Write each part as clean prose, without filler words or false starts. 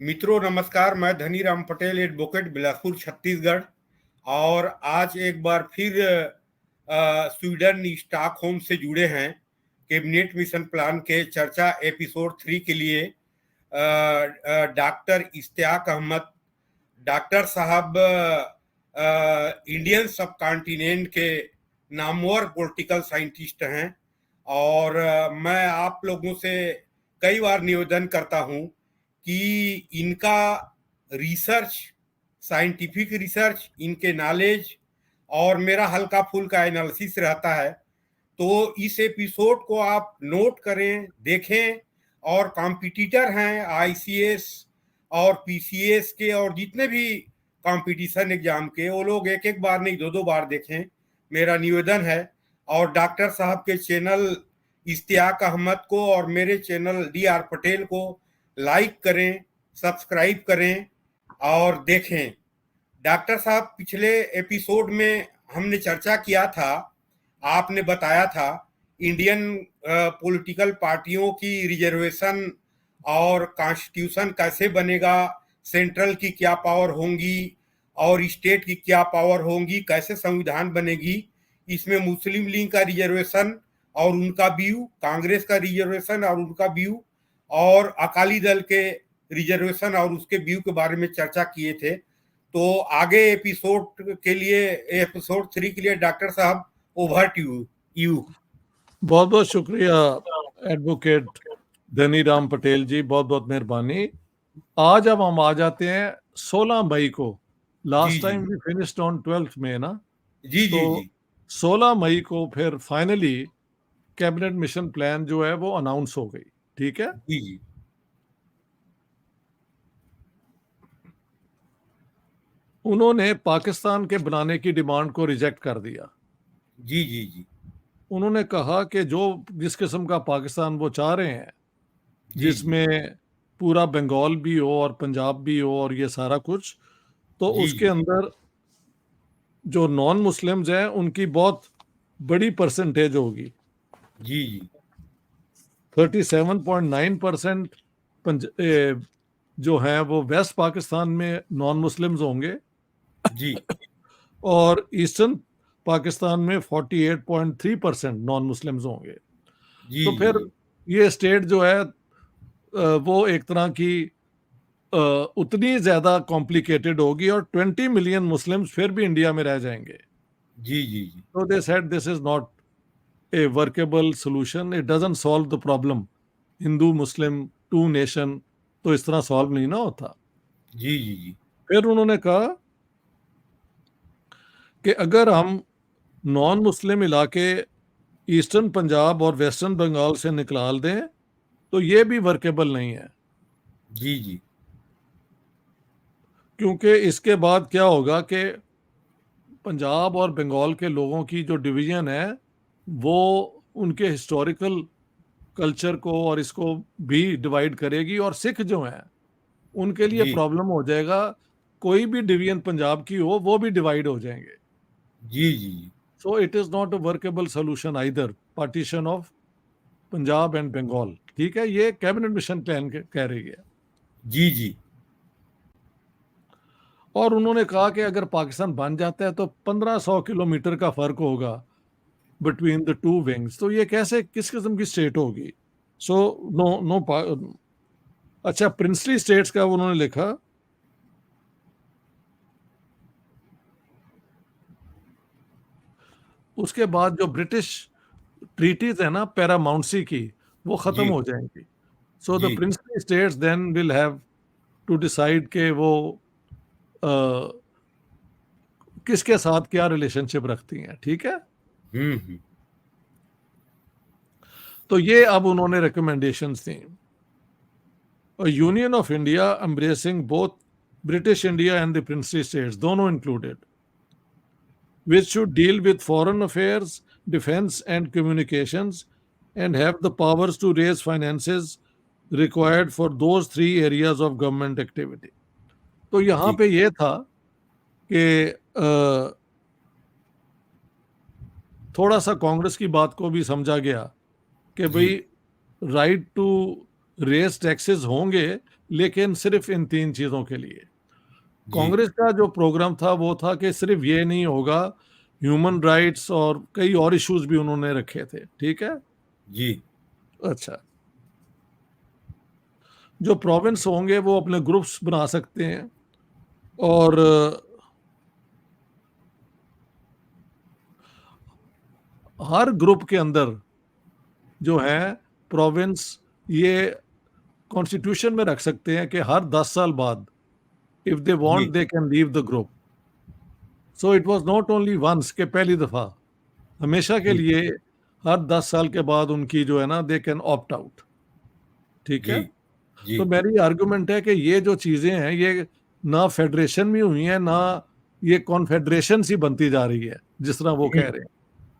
मित्रों नमस्कार। मैं धनीराम पटेल, एडवोकेट, बिलासपुर, छत्तीसगढ़। और आज एक बार फिर स्वीडन स्टॉकहोम से जुड़े हैं कैबिनेट मिशन प्लान के चर्चा एपिसोड 3 के लिए। डॉक्टर इश्तियाक अहमद डॉक्टर साहब इंडियन सब कॉन्टिनेंट के नामवर पॉलिटिकल साइंटिस्ट हैं। और मैं आप लोगों से कई बार निवेदन करता हूं कि इनका रिसर्च, साइंटिफिक रिसर्च, इनके नॉलेज और मेरा हल्का फुल्का एनालिसिस रहता है। तो इस एपिसोड को आप नोट करें, देखें। और कॉम्पिटिटर हैं आईसीएस और पीसीएस के और जितने भी कंपटीशन एग्जाम के, वो लोग एक एक बार नहीं, दो दो बार देखें, मेरा निवेदन है। और डॉक्टर साहब के चैनल इश्तियाक अहमद को और मेरे चैनल DR पटेल को लाइक करें, सब्सक्राइब करें और देखें। डॉक्टर साहब, पिछले एपिसोड में हमने चर्चा किया था, आपने बताया था इंडियन पॉलिटिकल पार्टियों की रिजर्वेशन और कॉन्स्टिट्यूशन कैसे बनेगा, सेंट्रल की क्या पावर होंगी और स्टेट की क्या पावर होंगी, कैसे संविधान बनेगी। इसमें मुस्लिम लीग का रिजर्वेशन और उनका व्यू, कांग्रेस का रिजर्वेशन और उनका व्यू, और अकाली दल के रिजर्वेशन और उसके व्यू के बारे में चर्चा किए थे। तो आगे एपिसोड के लिए, एपिसोड 3 के लिए डॉक्टर साहब, ओवर टू यू। बहुत बहुत शुक्रिया एडवोकेट धनीराम पटेल जी, बहुत बहुत मेहरबानी। आज अब हम आ जाते हैं 16 मई को। Last time we finished on 12th May ना। जी तो जी 16 मई को फिर फाइनली कैबिनेट मिशन प्लान जो है वो अनाउंस हो गई। ठीक है जी जी उन्होंने पाकिस्तान के बनाने की डिमांड को रिजेक्ट कर दिया। जी जी जी उन्होंने कहा कि जो जिस किस्म का पाकिस्तान वो चाह रहे हैं, जी जिसमें पूरा बंगाल भी हो और पंजाब भी हो और ये सारा कुछ, तो जी उसके अंदर जो नॉन मुस्लिम्स हैं उनकी बहुत बड़ी परसेंटेज होगी। जी जी 37.9% जो हैं वो वेस्ट पाकिस्तान में नॉन मुस्लिम्स होंगे जी और ईस्टर्न पाकिस्तान में 48.3% नॉन मुस्लिम्स होंगे। जी तो फिर जी ये स्टेट जो है वो एक तरह की उतनी ज्यादा कॉम्प्लिकेटेड होगी और 20 मिलियन मुस्लिम्स फिर भी इंडिया में रह जाएंगे। जी जी जी तो they said this is not a workable solution. It doesn't solve the problem. Hindu Muslim two nation तो इस तरह सॉल्व नहीं ना होता। जी जी जी फिर उन्होंने कहा कि अगर हम नॉन मुस्लिम इलाके ईस्टर्न पंजाब और वेस्टर्न बंगाल से निकाल दें तो ये भी वर्केबल नहीं है, जी जी क्योंकि इसके बाद क्या होगा कि पंजाब और बंगाल के लोगों की जो डिवीजन है वो उनके हिस्टोरिकल कल्चर को और इसको भी डिवाइड करेगी और सिख जो हैं उनके लिए जी प्रॉब्लम हो जाएगा। कोई भी डिवीजन पंजाब की हो वो भी डिवाइड हो जाएंगे। जी जी so it is not a workable solution either, partition of Punjab and Bengal. ठीक है, ये कैबिनेट मिशन प्लान कह रही है। जी जी और उन्होंने कहा कि अगर पाकिस्तान बन जाता है तो 1500 किलोमीटर का फर्क होगा बिटवीन द टू विंग्स। तो ये कैसे, किस किस्म की स्टेट होगी? सो नो नो अच्छा, प्रिंसली स्टेट्स का उन्होंने लिखा उसके बाद जो ब्रिटिश ट्रीटीज है ना पैरामाउंटसी की, वो खत्म जी हो जाएंगी। सो द जी princely states then will have to decide के वो किसके साथ क्या रिलेशनशिप रखती हैं। ठीक है, हम्म। तो ये अब उन्होंने रिकमेंडेशंस दी। Union of India embracing both British India and the princely states, दोनों included, which should deal with foreign affairs, defense, and communications, and have the powers to raise finances required for those three areas of government activity. तो यहाँ जी पे ये था कि थोड़ा सा कांग्रेस की बात को भी समझा गया कि जी भाई राइट टू रेज टैक्सेस होंगे लेकिन सिर्फ इन 3 चीज़ों के लिए। जी कांग्रेस का जो प्रोग्राम था वो था कि सिर्फ ये नहीं होगा, ह्यूमन राइट्स और कई और इश्यूज भी उन्होंने रखे थे। ठीक है। जी अच्छा, जो प्रोविंस होंगे वो अपने ग्रुप्स बना सकते हैं और हर ग्रुप के अंदर जो है प्रोविंस ये कॉन्स्टिट्यूशन में रख सकते हैं कि हर 10 साल बाद इफ दे वांट जी they can leave the group. So it was not only once के पहली दफा, हमेशा के जी लिए हर 10 साल के बाद उनकी जो है ना दे कैन ऑप्ट आउट। ठीक जी है। जी तो मेरी आर्गुमेंट है कि ये जो चीजें हैं ये ना फेडरेशन में हुई हैं ना ये कॉन्फेडरेशन सी बनती जा रही है जिस तरह वो कह हम्म रहे हैं।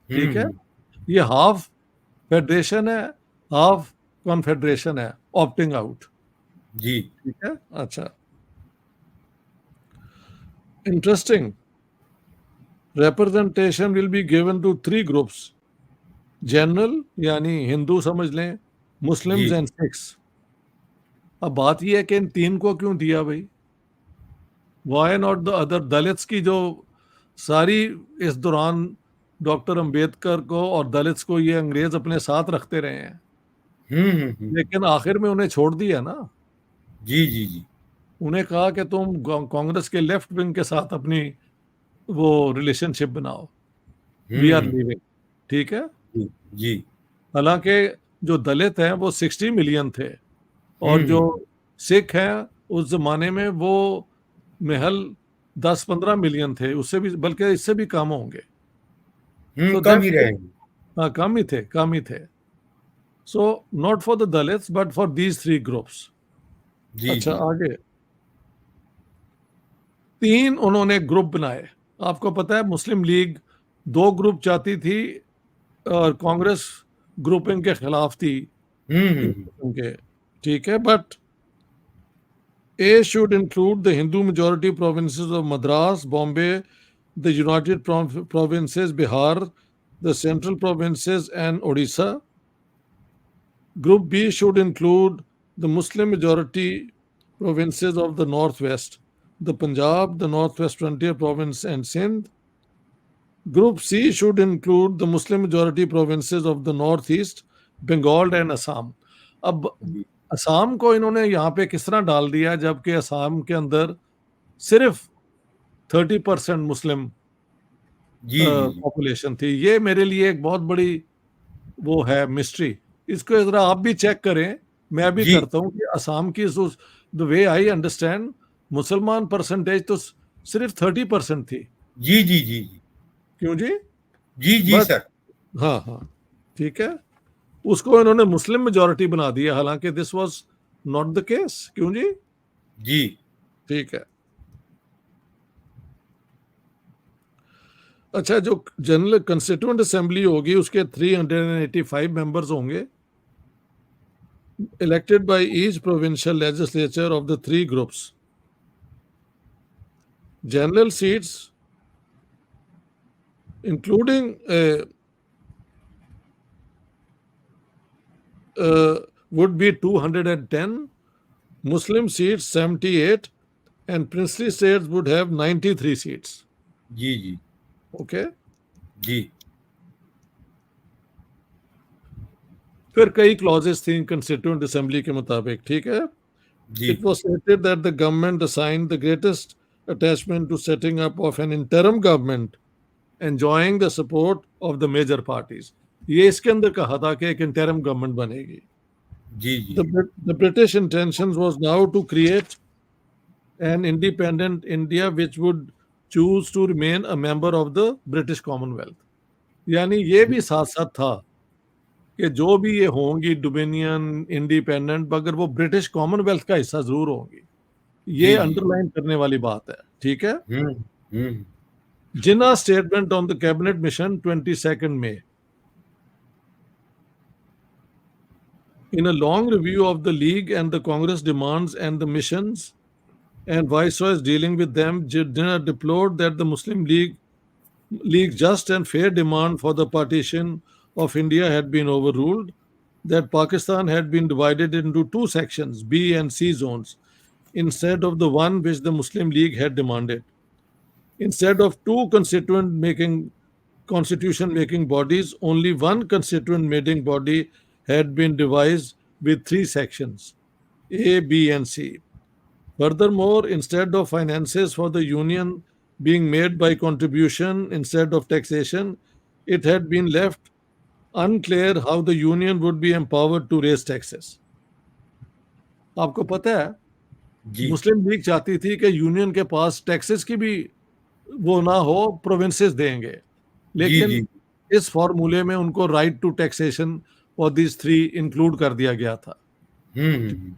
ठीक है। हम्म ये हाफ फेडरेशन है, हाफ कॉन्फेडरेशन है, ऑप्टिंग आउट। जी ठीक है। अच्छा, interesting. Representation will be given to 3 groups, general यानी हिंदू समझ लें, जी मुस्लिम्स एंड सिख्स। अब बात यह है कि इन 3 को क्यों दिया भाई? Why not the other? Dalits की जो सारी इस दौरान डॉक्टर अंबेडकर को और दलित्स को ये अंग्रेज अपने साथ रखते रहे हैं, हम्म। लेकिन आखिर में उन्हें छोड़ दिया ना। जी जी जी उन्हें कहा कि तुम कांग्रेस के लेफ्ट विंग के साथ अपनी वो रिलेशनशिप बनाओ, वी आर हम्म लीविंग। ठीक है। जी जी हालांकि जो दलित हैं वो 60 मिलियन थे और जो हम्म सिख हैं उस जमाने में वो महल 10-15 मिलियन थे, उससे भी बल्कि इससे भी कम होंगे। सो कम ही दैट्स, रहेंगे। हाँ कम ही थे, कम ही थे। So not for the Dalits but for these 3 groups. जी अच्छा, जी आगे 3 उन्होंने ग्रुप बनाए। आपको पता है मुस्लिम लीग 2 ग्रुप चाहती थी और कांग्रेस ग्रुपिंग के खिलाफ थी इन हम्म। किस्म के। ठीक है। But A should include the Hindu majority provinces of Madras, Bombay, the United Provinces, Bihar, the Central Provinces, and Odisha. Group B should include the Muslim majority provinces of the Northwest, the Punjab, the Northwest Frontier Province, and Sindh. Group C should include the Muslim majority provinces of the Northeast, Bengal, and Assam. अब जी असम को इन्होंने यहाँ पे किस तरह डाल दिया जबकि असम के अंदर सिर्फ 30% मुस्लिम जी जी जी पॉपुलेशन थी। ये मेरे लिए एक बहुत बड़ी वो है मिस्ट्री। इसको जरा आप भी चेक करें, मैं भी जी करता हूँ कि असम की द वे आई अंडरस्टैंड मुसलमान परसेंटेज तो सिर्फ 30% थी। जी जी जी क्यों जी? जी जी बट सर। हाँ हाँ, ठीक है, उसको इन्होंने मुस्लिम मेजोरिटी बना दिया, हालांकि this was not the case. क्यों जी? जी ठीक है। अच्छा, जो जनरल कंस्टिट्यूएंट असेंबली होगी उसके 385 मेंबर्स होंगे, elected by each provincial legislature of the 3 groups. General seats including would be 210, Muslim seats 78, and princely states would have 93 seats. जी जी Okay. जी फिर कई क्लॉजेस थी कंस्टिट्यूएंट असेंबली के मुताबिक। ठीक है। जी It was stated that the government assigned the greatest attachment to setting up of an interim government enjoying the support of the major parties. ये इसके अंदर कहा था कि एक इंटरम गवर्नमेंट बनेगी। जी जी The British intentions was now to create an independent India which would choose to remain a member of the British Commonwealth. यानी ये भी साथ साथ था कि जो भी ये होंगी डोमिनियन इंडिपेंडेंट मगर वो ब्रिटिश कॉमनवेल्थ का हिस्सा जरूर होंगी। ये जी जी अंडरलाइन करने वाली बात है। ठीक है। Hmm hmm Jinnah statement on the cabinet mission 22 May, in a long review of the League and the Congress demands and the missions and viceroys dealing with them, Jinnah deplored that the Muslim League's just and fair demand for the partition of India had been overruled. that Pakistan had been divided into two sections, B and C zones, instead of the one which the Muslim League had demanded. Instead of two constitution making bodies, only one constituent making body had been devised with three sections, A, B, and C. Furthermore, instead of finances for the union being made by contribution instead of taxation, it had been left unclear how the union would be empowered to raise taxes. आपको पता है जी मुस्लिम league चाहती थी कि union के पास taxes की भी वो ना हो, प्रोविंसेस देंगे, जी लेकिन जी इस फॉर्मूले में उनको right to taxation for these three include कर दिया गया था. हम्म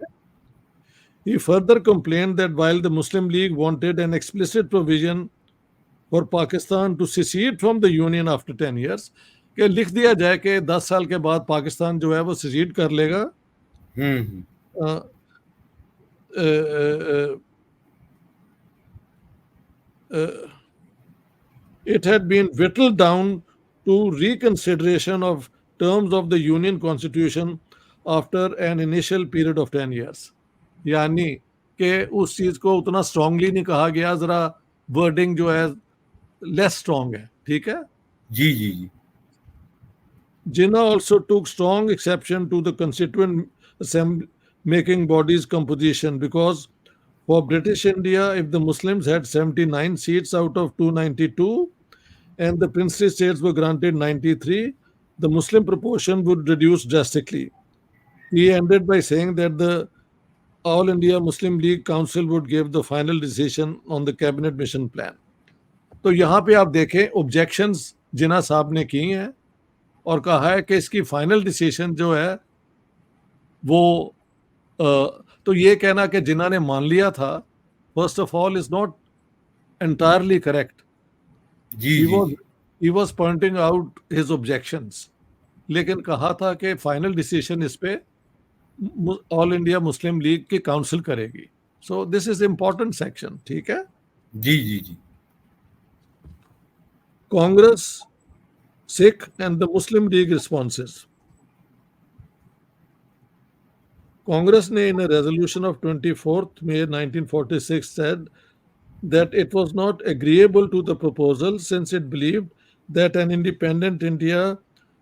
He further complained that while the Muslim League wanted an explicit provision for Pakistan to secede from the union after 10 years, कि लिख दिया जाए कि 10 साल के बाद पाकिस्तान जो है वो secede कर लेगा. हम्म uh, uh, it had been whittled down to reconsideration of terms of the union constitution after an initial period of 10 years. यानी कि उस चीज को उतना स्ट्रांगली नहीं कहा गया, जरा वर्डिंग जो है लेस स्ट्रांग है. ठीक है. जी जी जी Jinnah also took strong exception to the constituent assembly making body's composition because for British India, if the Muslims had 79 seats out of 292 and the princely states were granted 93, the Muslim proportion would reduce drastically. He ended by saying that the All India Muslim League Council would give the final decision on the cabinet mission plan. तो यहाँ पे आप देखें objections जिन्ना साहब ने की हैं और कहा है कि इसकी फाइनल डिसीजन जो है वो तो ये कहना कि जिन्ना ने मान लिया था, first of all is not entirely correct. जी जी he was pointing out his objections, लेकिन कहा था कि फाइनल डिसीजन इस पे ऑल इंडिया मुस्लिम लीग की काउंसिल करेगी. So this is important section. ठीक है. जी जी ji Congress, Sikh, and the Muslim League responses. Congress ने in a resolution of 24th May 1946 said that it was not agreeable to the proposal since it believed that an independent India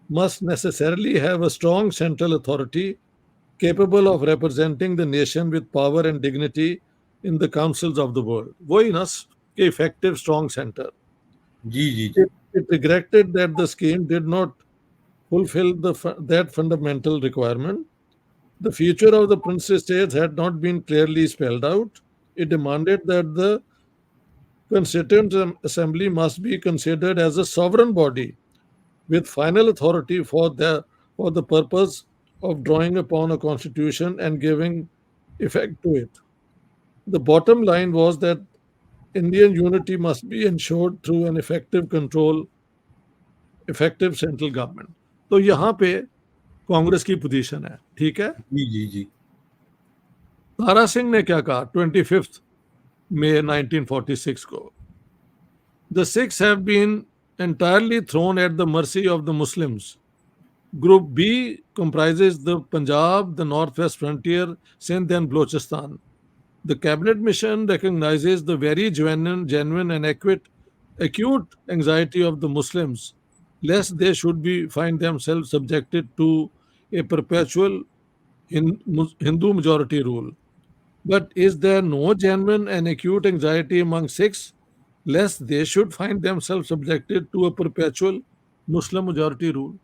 must necessarily have a strong central authority capable of representing the nation with power and dignity in the councils of the world. वही ना कि effective strong center. जी जी जी It regretted that the scheme did not fulfill that fundamental requirement. The future of the princely states had not been clearly spelled out. It demanded that the Constituent Assembly must be considered as a sovereign body with final authority for the purpose of drawing upon a constitution and giving effect to it. The bottom line was that Indian unity must be ensured through an effective central government. तो यहाँ पे कांग्रेस की position है. ठीक है. जी जी जी तारा सिंह ने क्या कहा 25 मई 1946 को? The six have been entirely thrown at the mercy of the Muslims. Group B comprises the Punjab, the Northwest Frontier, Sindh, and Balochistan. The cabinet mission recognizes the very genuine and acute anxiety of the Muslims, lest they should find themselves subjected to a perpetual Hindu majority rule. But is there no genuine and acute anxiety among Sikhs, lest they should find themselves subjected to a perpetual Muslim majority rule?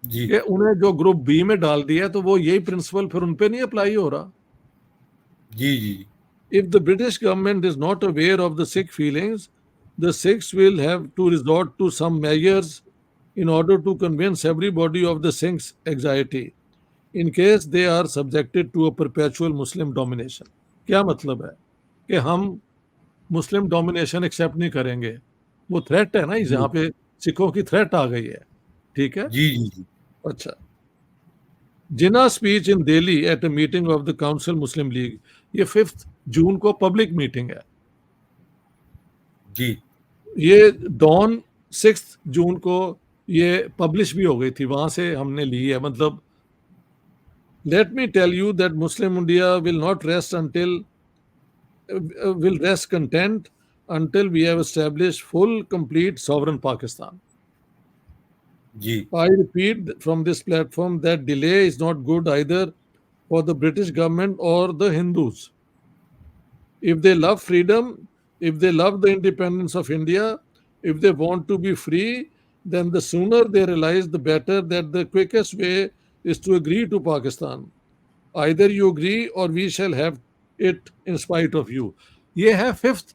जी कि उन्हें जो group B में डाल दिया तो वो यही principal फिर उन पे नहीं अप्लाई हो रहा. जी जी If the British government is not aware of the Sikh feelings, the Sikhs will have to resort to some measures in order to convince everybody of the Sikhs' anxiety, in case they are subjected to a perpetual Muslim domination. क्या मतलब है कि हम मुस्लिम domination accept नहीं करेंगे? वो threat है ना, यहाँ पे सिखों की थ्रेट आ गई है. ठीक है. जी जी जी अच्छा. Jinnah speech in Delhi at a meeting of the council Muslim League, ये 5 जून को पब्लिक मीटिंग है. जी ये डॉन 6 जून को ये पब्लिश भी हो गई थी, वहां से हमने ली है। मतलब let me tell you that Muslim India will not rest until will rest content until we have established full, complete, sovereign Pakistan. Ji I repeat from this platform that delay is not good either for the British government or the Hindus. If they love freedom, if they love the independence of India, if they want to be free, then the sooner they realize, the better, that the quickest way is to agree to Pakistan. Either you agree or we shall have it in spite of you. ये है 5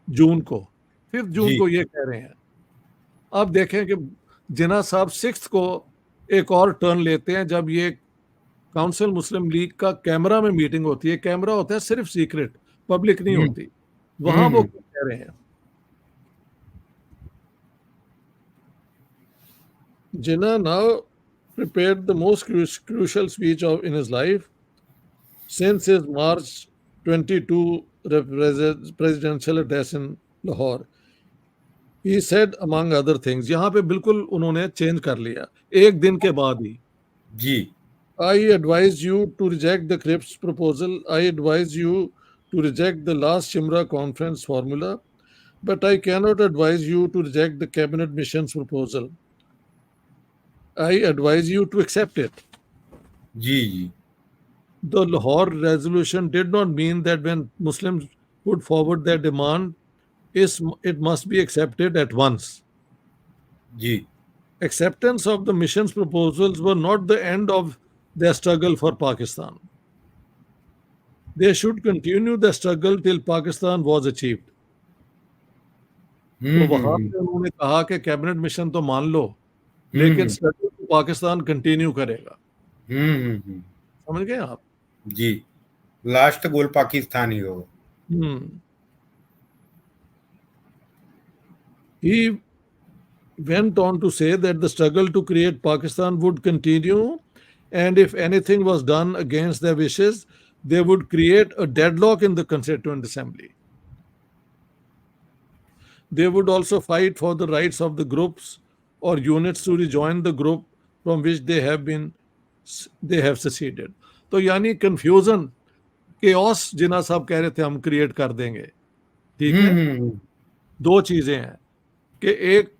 जून को, 5 जून जी को ये कह रहे हैं। अब देखें कि जिन्ना साहब 6 को एक और टर्न लेते हैं, जब ये काउंसिल मुस्लिम लीग का कैमरा में मीटिंग होती है। कैमरा होता है सिर्फ सीक्रेट, पब्लिक नहीं हम्म होती। वहां वो हम्म क्या कह रहे हैं? Jinnah now prepared the most crucial speech in his life since his March 22 presidential address in Lahore. He said among other things, यहाँ पे बिल्कुल उन्होंने चेंज कर लिया एक दिन के बाद ही। जी I advise you to reject the Cripps proposal. I advise you to reject the last Shimra conference formula. But I cannot advise you to reject the cabinet mission's proposal. I advise you to accept it. Ji ji The Lahore resolution did not mean that when Muslims put forward their demand, it must be accepted at once. Ji Acceptance of the mission's proposals were not the end of their struggle for Pakistan. They should continue the struggle till Pakistan was achieved. तो वहां हम्म पे उन्होंने कहा कि cabinet mission तो मान लो, लेकिन हम्म struggle तो पाकिस्तान कंटिन्यू करेगा। हम्म। समझ गए आप? जी लास्ट गोल पाकिस्तान ही होगा। हम्म। He went on to say that the struggle to create Pakistan would continue, and if anything was done against their wishes, they would create a deadlock in the Constituent Assembly. They would also fight for the rights of the groups or units to rejoin the group from which they have seceded. तो यानी confusion, chaos जिन्ना साहब कह रहे थे हम create कर देंगे, ठीक है। हम्म। दो चीजें हैं कि एक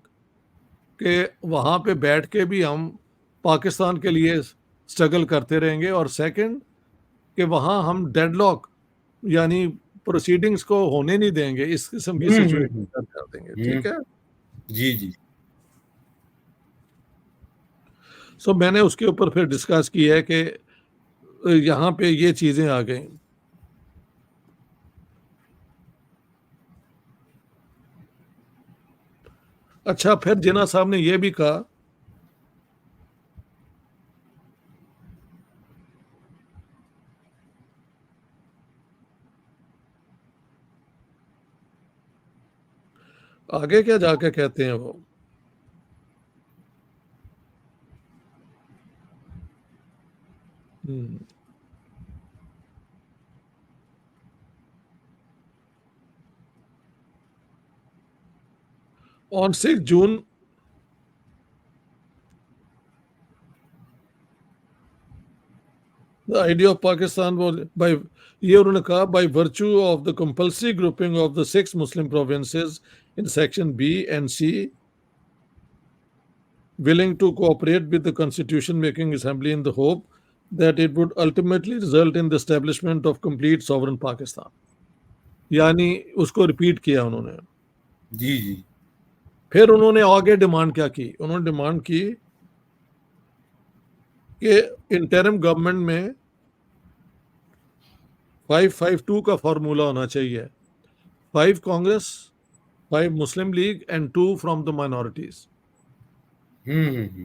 कि वहां पे बैठ के भी हम पाकिस्तान के लिए स्ट्रगल करते रहेंगे, और सेकंड कि वहां हम डेडलॉक यानी प्रोसीडिंग्स को होने नहीं देंगे, इस किस्म की सिचुएशन कर देंगे, ठीक है। जी जी सो मैंने उसके ऊपर फिर डिस्कस किया है कि यहाँ पे ये चीजें आ गई। अच्छा, फिर जिन्ना साहब ने ये भी कहा आगे क्या जाके कहते हैं वो, on 6 June the idea of Pakistan was by ये उन्होंने कहा by virtue of the compulsory grouping of the 6 Muslim provinces in section B and C willing to cooperate with the constitution making assembly in the hope that it would ultimately result in the establishment of complete sovereign Pakistan. यानी उसको repeat किया उन्होंने। जी जी फिर उन्होंने आगे demand क्या की? उन्होंने डिमांड की कि इंटरिम गवर्नमेंट में 552 का फॉर्मूला होना चाहिए, 5 Congress, 5 Muslim League and 2 from the minorities.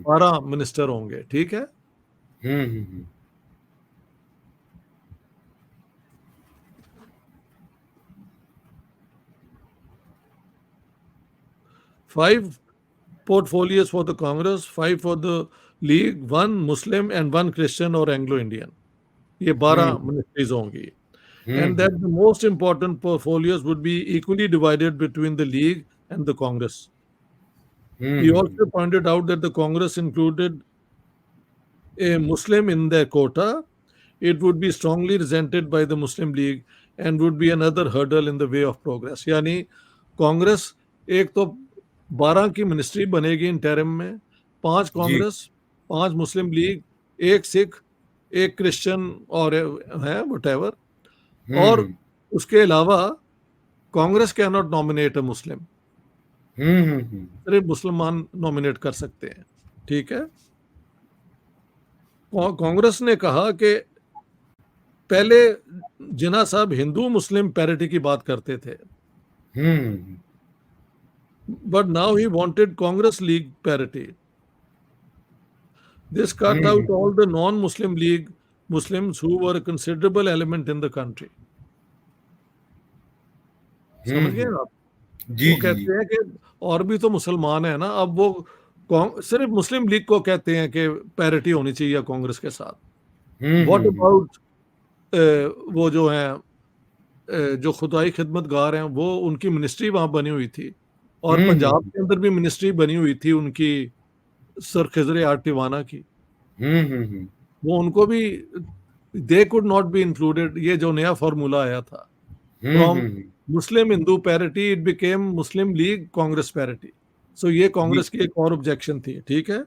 12 minister होंगे, ठीक है। Five portfolios for the Congress, 5 for the League, 1 Muslim and 1 Christian or Anglo-Indian. ये 12 ministries होंगी, and that the most important portfolios would be equally divided between the League and the Congress. He also pointed out that the Congress included a Muslim in their quota, it would be strongly resented by the Muslim League and would be another hurdle in the way of progress. यानी कांग्रेस एक तो 12 की ministry बनेगी interim में, 5 जी। Congress, 5 Muslim league, 1 Sikh, 1 Christian और है whatever, और उसके अलावा कांग्रेस कैन नॉट नॉमिनेट अ मुस्लिम, सिर्फ मुसलमान नॉमिनेट कर सकते हैं, ठीक है। कांग्रेस ने कहा कि पहले जिन्ना साहब हिंदू मुस्लिम पैरिटी की बात करते थे, but now he wanted Congress League parity. This cut out all the non-Muslim League Muslims who were a considerable element in the country. समझ गए आप? जी वो कहते हैं कि और भी तो मुसलमान है ना, अब वो सिर्फ मुस्लिम लीग को कहते हैं कि पैरिटी होनी चाहिए कांग्रेस के साथ। व्हाट अबाउट वो जो हैं जो खुदाई खिदमतगार हैं, वो उनकी मिनिस्ट्री वहां बनी हुई थी, और पंजाब के अंदर भी मिनिस्ट्री बनी हुई थी उनकी सर खिजर आर्टिवाना की, वो उनको भी they could not be included. ये जो नया फॉर्मूला आया था, from Muslim Hindu parity it became Muslim League Congress parity. So ये कांग्रेस की एक और ऑब्जेक्शन थी, ठीक है।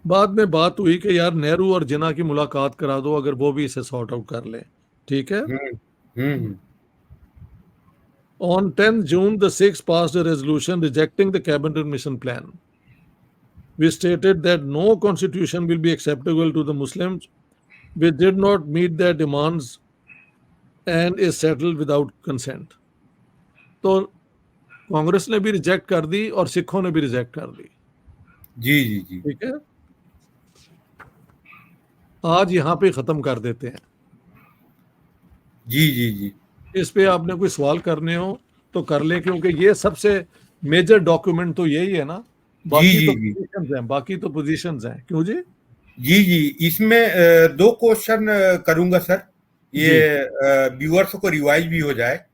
बाद में बात हुई कि यार नेहरू और जिन्ना की मुलाकात करा दो, अगर वो भी इसे सॉर्ट आउट कर लें, ठीक है। On 10th June, the Sikhs passed a resolution rejecting the cabinet mission plan. We stated that no constitution will be acceptable to the Muslims which did not meet their demands and is settled without consent. तो कांग्रेस ने भी reject कर दी और सिखों ने भी reject कर दी। जी जी जी, ठीक है, आज यहाँ पे खत्म कर देते हैं। जी जी जी, इस पे आपने कोई सवाल करने हो तो कर ले, क्योंकि ये सबसे मेजर डॉक्यूमेंट तो यही है ना, बाकी तो पोजीशंस हैं, बाकी तो पोजीशंस हैं। क्यों जी? जी जी, इसमें 2 क्वेश्चन करूंगा सर, ये व्यूअर्स को रिवाइज भी हो जाए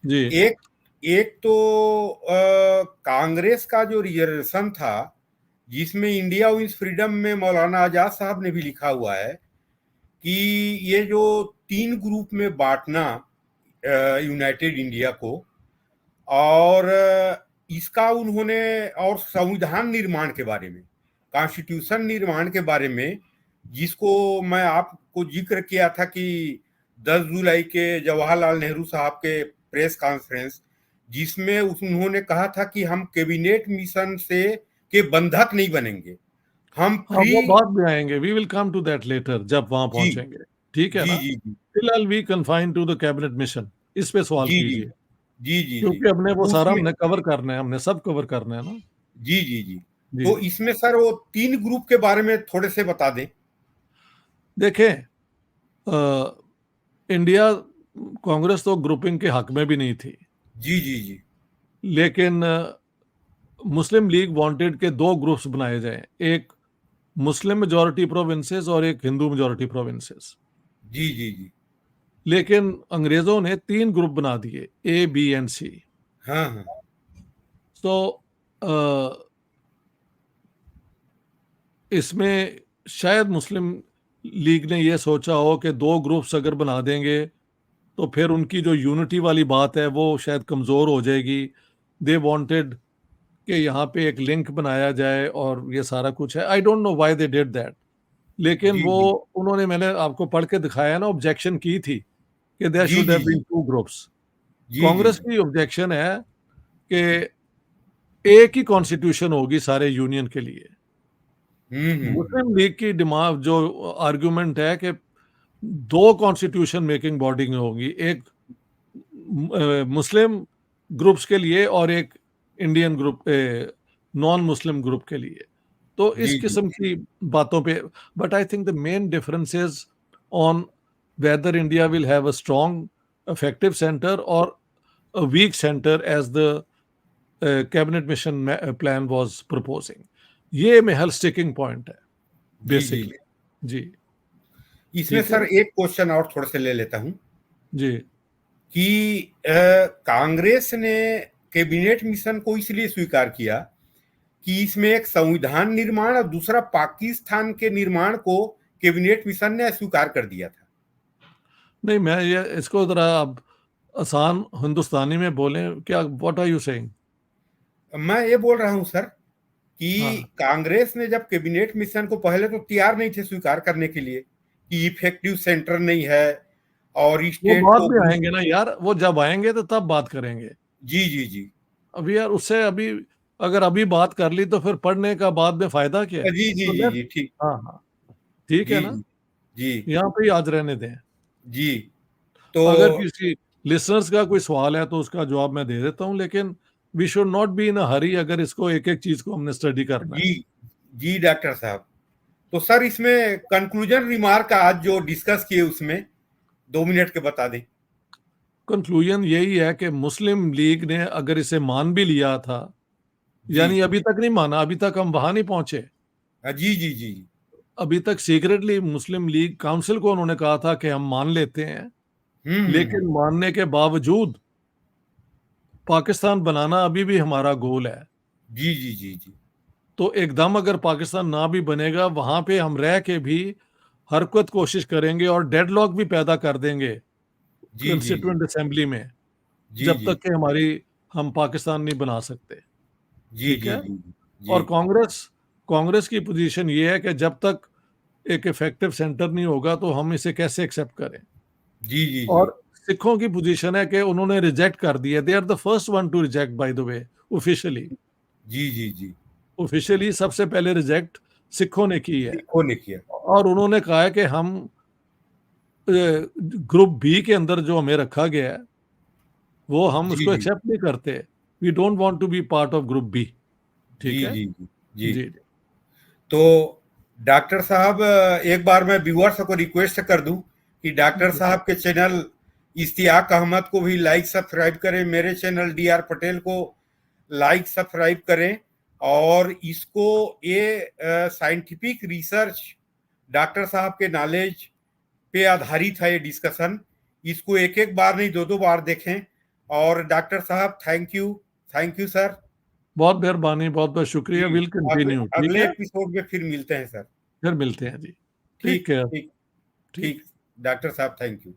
जी। एक तो कांग्रेस का जो रिजर्वेशन था, जिसमें इंडिया विंस फ्रीडम में मौलाना आजाद साहब ने भी लिखा हुआ है कि ये जो 3 ग्रुप में बांटना यूनाइटेड इंडिया को, और इसका उन्होंने, और संविधान निर्माण के बारे में, कॉन्स्टिट्यूशन निर्माण के बारे में, जिसको मैं आपको जिक्र किया था कि 10 जुलाई के जवाहरलाल नेहरू साहब के प्रेस कॉन्फ्रेंस, जिसमें उन्होंने कहा था कि हम कैबिनेट मिशन से के बंधक नहीं बनेंगे, हम फ्री। वो बाद में आएंगे, we will come to that later, जब वहां पहुंचेंगे, ठीक है ना। फिलहाल we confine to the cabinet mission, इस पे सवाल कीजिए। जी जी, क्योंकि हमने वो सारा हमने कवर करना है, हमने सब कवर करना है ना। जी जी जी, तो इसमें सर वो 3 ग्रुप के बारे में थोड़े से बता दें। देखें, इंडिया कांग्रेस तो ग्रुपिंग के हक में भी नहीं थी। जी जी जी, लेकिन मुस्लिम लीग वांटेड के 2 ग्रुप्स बनाए जाएं, एक मुस्लिम मेजॉरिटी प्रोविंसेस और एक हिंदू मेजॉरिटी प्रोविंसेस। जी जी जी, लेकिन अंग्रेजों ने 3 ग्रुप बना दिए, ए, बी एंड सी। हाँ हाँ, तो इसमें शायद मुस्लिम लीग ने यह सोचा हो कि 2 ग्रुप्स अगर बना देंगे तो फिर उनकी जो यूनिटी वाली बात है वो शायद कमज़ोर हो जाएगी। दे वांटेड कि यहाँ पे एक लिंक बनाया जाए और ये सारा कुछ है। I don't know why they did that, लेकिन वो उन्होंने, मैंने आपको पढ़ के दिखाया ना, ऑब्जेक्शन की थी कि there should have been 2 groups. Congress की ऑब्जेक्शन है कि एक ही कॉन्स्टिट्यूशन होगी सारे यूनियन के लिए। मुस्लिम लीग की डिमांड, जो आर्गुमेंट है कि 2 कॉन्स्टिट्यूशन मेकिंग बॉडी होगी, एक मुस्लिम ग्रुप्स के लिए और एक Indian group, non Muslim group के लिए। तो इस किस्म की बातों पे, but I think the main difference is on whether India will have a strong effective centre और a weak centre as the cabinet mission plan was proposing. ये महल स्टिकिंग पॉइंट है बेसिकली। जी, इसमें सर एक क्वेश्चन और थोड़ा से ले लेता हूं। जी, कि कांग्रेस ने कैबिनेट मिशन को इसलिए स्वीकार किया कि इसमें एक संविधान निर्माण और दूसरा पाकिस्तान के निर्माण को कैबिनेट मिशन ने स्वीकार कर दिया था। नहीं, मैं ये इसको जरा अब आसान हिंदुस्तानी में बोलें क्या, व्हाट आर यू सेइंग? मैं ये बोल रहा हूं सर कि हाँ, कांग्रेस ने जब कैबिनेट मिशन को पहले तो तैयार नहीं थे स्वीकार करने के लिए कि इफेक्टिव सेंटर नहीं है और वो स्टेट बाद को। में आएंगे ना यार, वो जब आएंगे तो तब बात करेंगे। जी जी जी अभी यार उससे अभी अगर अभी बात कर ली तो फिर पढ़ने का बाद में फायदा क्या है? जी जी तो जी लेट्स, जी ठीक। हाँ हाँ, ठीक है जी ना, जी जी यहाँ पे ही आज रहने दें। जी। तो अगर किसी लिसनर्स का कोई सवाल है तो उसका जवाब मैं दे देता हूँ, लेकिन we should not be in a hurry अगर इसको एक एक चीज को हमने स्टडी करना है। जी जी डॉक्टर साहब, तो सर इसमें कंक्लूजन रिमार्क आज जो डिस्कस किए उसमें 2 मिनट के बता दें। कंक्लूजन यही है कि मुस्लिम लीग ने अगर इसे मान भी लिया था, जी यानी अभी तक नहीं माना, अभी तक हम वहां नहीं पहुंचे। जी जी जी अभी तक सीक्रेटली मुस्लिम लीग काउंसिल को उन्होंने कहा था कि हम मान लेते हैं, हम्म। लेकिन मानने के बावजूद पाकिस्तान बनाना अभी भी हमारा गोल है। जी जी जी जी तो एकदम अगर पाकिस्तान ना भी बनेगा, वहां पे हम रह के भी हर वक्त कोशिश करेंगे और डेडलॉक भी पैदा कर देंगे जी जी जी कंस्टिट्यूएंट असेंबली में, जी जब जी तक कि हमारी हम पाकिस्तान नहीं बना सकते। जी ठीक जी है। जी जी और कांग्रेस कांग्रेस की पोजीशन ये है कि जब तक एक इफेक्टिव सेंटर नहीं होगा तो हम इसे कैसे एक्सेप्ट करें। जी जी जी और सिखों की पोजीशन है कि उन्होंने रिजेक्ट कर दिया, they are the first one to reject by the way, officially. जी जी जी ऑफिशियली सबसे पहले रिजेक्ट सिखों ने की है। सिखों ने किया। और उन्होंने कहा है कि हम ग्रुप बी के अंदर जो हमें रखा गया है वो हम जी उसको जी एक्सेप्ट नहीं करते। We don't want to be part of group B. ठीक जी है। जी जी जी। जी। तो डॉक्टर साहब, एक बार मैं व्यूअर्स को रिक्वेस्ट कर दूं कि डॉक्टर जी, साहब के चैनल इश्तियाक अहमद को भी लाइक सब्सक्राइब करें, मेरे चैनल डी आर पटेल को लाइक सब्सक्राइब करें। और इसको ये साइंटिफिक रिसर्च डॉक्टर साहब के नॉलेज पे आधारित है ये डिस्कशन। इसको एक एक बार नहीं, दो दो बार देखें। और डॉक्टर साहब थैंक यू सर। बहुत मेहरबानी, बहुत बहुत शुक्रिया। जी, विल कंटिन्यू। ठीक अगले है, एपिसोड में फिर मिलते हैं सर। फिर मिलते हैं जी। टेक ठीक केयर। ठीक ठीक। ठीक। डॉक्टर साहब थैंक यू।